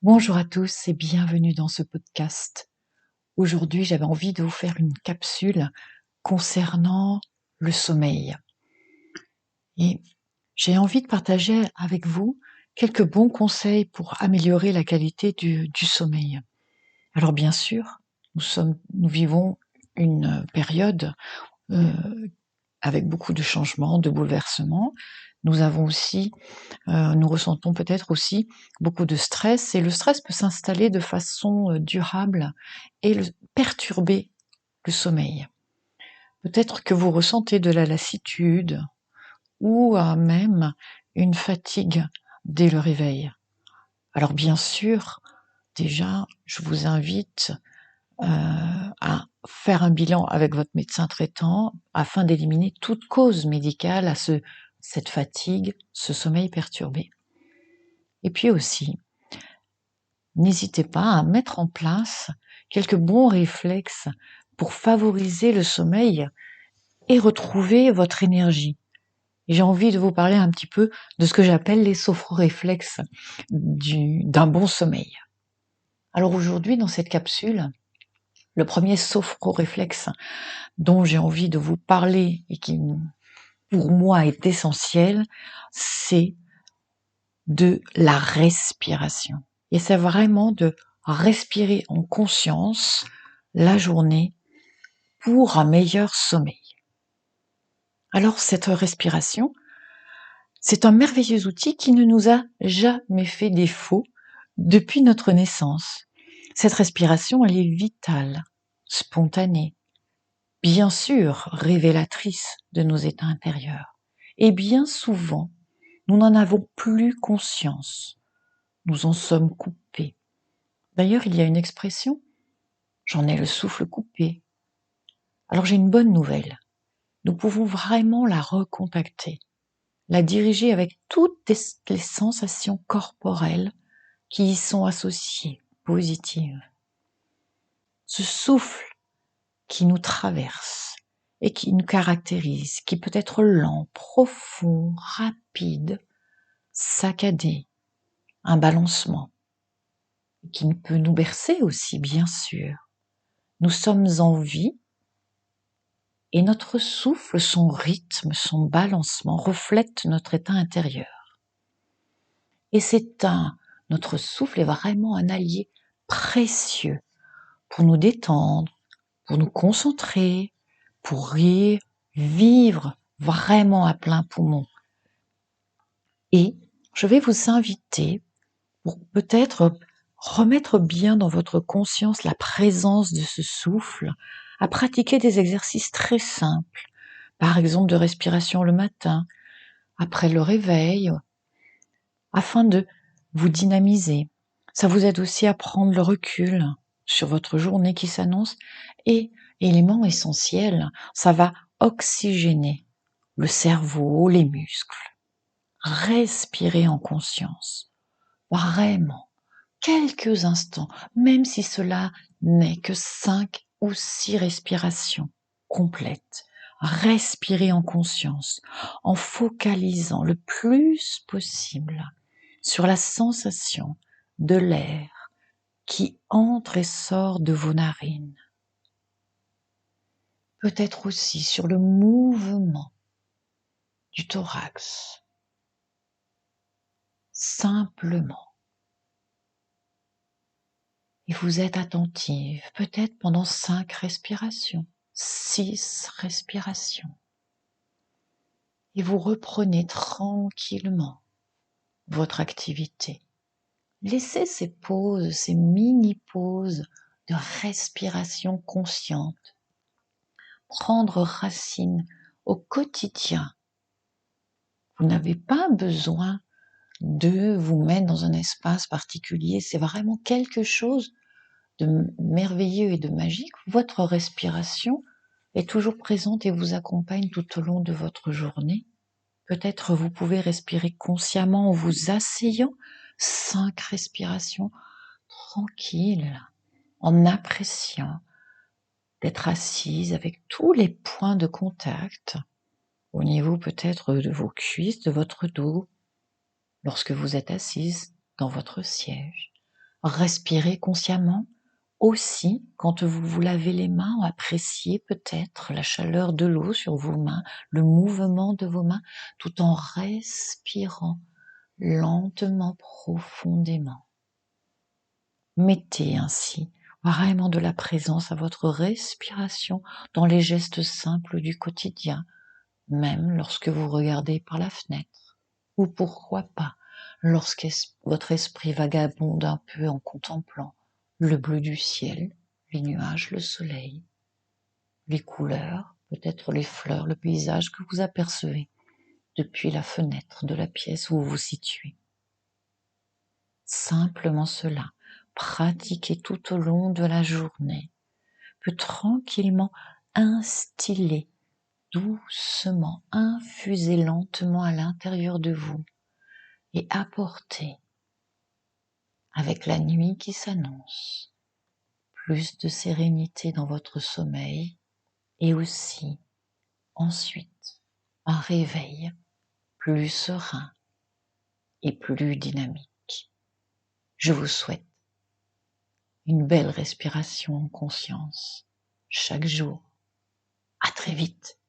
Bonjour à tous et bienvenue dans ce podcast. Aujourd'hui, j'avais envie de vous faire une capsule concernant le sommeil. Et j'ai envie de partager avec vous quelques bons conseils pour améliorer la qualité du sommeil. Alors bien sûr, nous vivons une période avec beaucoup de changements, de bouleversements. Nous avons aussi nous ressentons peut-être aussi beaucoup de stress et le stress peut s'installer de façon durable et perturber le sommeil. Peut-être que vous ressentez de la lassitude ou même une fatigue dès le réveil. Alors bien sûr, déjà, je vous invite à faire un bilan avec votre médecin traitant afin d'éliminer toute cause médicale à cette fatigue, ce sommeil perturbé. Et puis aussi, n'hésitez pas à mettre en place quelques bons réflexes pour favoriser le sommeil et retrouver votre énergie. Et j'ai envie de vous parler un petit peu de ce que j'appelle les sophroréflexes d'un bon sommeil. Alors aujourd'hui, dans cette capsule, le premier sophroréflexe dont j'ai envie de vous parler et qui, pour moi, est essentiel, c'est de la respiration. Et c'est vraiment de respirer en conscience la journée pour un meilleur sommeil. Alors cette respiration, c'est un merveilleux outil qui ne nous a jamais fait défaut depuis notre naissance. Cette respiration, elle est vitale, spontanée, bien sûr révélatrice de nos états intérieurs. Et bien souvent, nous n'en avons plus conscience. Nous en sommes coupés. D'ailleurs, il y a une expression, j'en ai le souffle coupé. Alors j'ai une bonne nouvelle. Nous pouvons vraiment la recontacter, la diriger avec toutes les sensations corporelles qui y sont associées, positives. Ce souffle qui nous traverse et qui nous caractérise, qui peut être lent, profond, rapide, saccadé, un balancement, qui peut nous bercer aussi, bien sûr. Nous sommes en vie et notre souffle, son rythme, son balancement reflète notre état intérieur. Et notre souffle est vraiment un allié précieux pour nous détendre, pour nous concentrer, pour rire, vivre vraiment à plein poumon. Et je vais vous inviter pour peut-être remettre bien dans votre conscience la présence de ce souffle, à pratiquer des exercices très simples, par exemple de respiration le matin, après le réveil, afin de vous dynamiser. Ça vous aide aussi à prendre le recul sur votre journée qui s'annonce et, élément essentiel, ça va oxygéner le cerveau, les muscles. Respirez en conscience, vraiment, quelques instants, même si cela n'est que 5 ou 6 respirations complètes. Respirez en conscience, en focalisant le plus possible sur la sensation de l'air qui entre et sort de vos narines. Peut-être aussi sur le mouvement du thorax. Simplement. Et vous êtes attentive, peut-être pendant 5 respirations, 6 respirations. Et vous reprenez tranquillement votre activité. Laissez ces pauses, ces mini-pauses de respiration consciente prendre racine au quotidien. Vous n'avez pas besoin de vous mettre dans un espace particulier, c'est vraiment quelque chose de merveilleux et de magique. Votre respiration est toujours présente et vous accompagne tout au long de votre journée. Peut-être vous pouvez respirer consciemment en vous asseyant, 5 respirations tranquilles, en appréciant d'être assise avec tous les points de contact au niveau peut-être de vos cuisses, de votre dos, lorsque vous êtes assise dans votre siège. Respirez consciemment. Aussi, quand vous vous lavez les mains, appréciez peut-être la chaleur de l'eau sur vos mains, le mouvement de vos mains, tout en respirant lentement, profondément. Mettez ainsi vraiment de la présence à votre respiration dans les gestes simples du quotidien, même lorsque vous regardez par la fenêtre, ou pourquoi pas lorsque votre esprit vagabonde un peu en contemplant le bleu du ciel, les nuages, le soleil, les couleurs, peut-être les fleurs, le paysage que vous apercevez depuis la fenêtre de la pièce où vous vous situez. Simplement cela, pratiquer tout au long de la journée, peut tranquillement instiller, doucement, infuser lentement à l'intérieur de vous et apporter, avec la nuit qui s'annonce, plus de sérénité dans votre sommeil et aussi, ensuite, un réveil plus serein et plus dynamique. Je vous souhaite une belle respiration en conscience chaque jour. À très vite.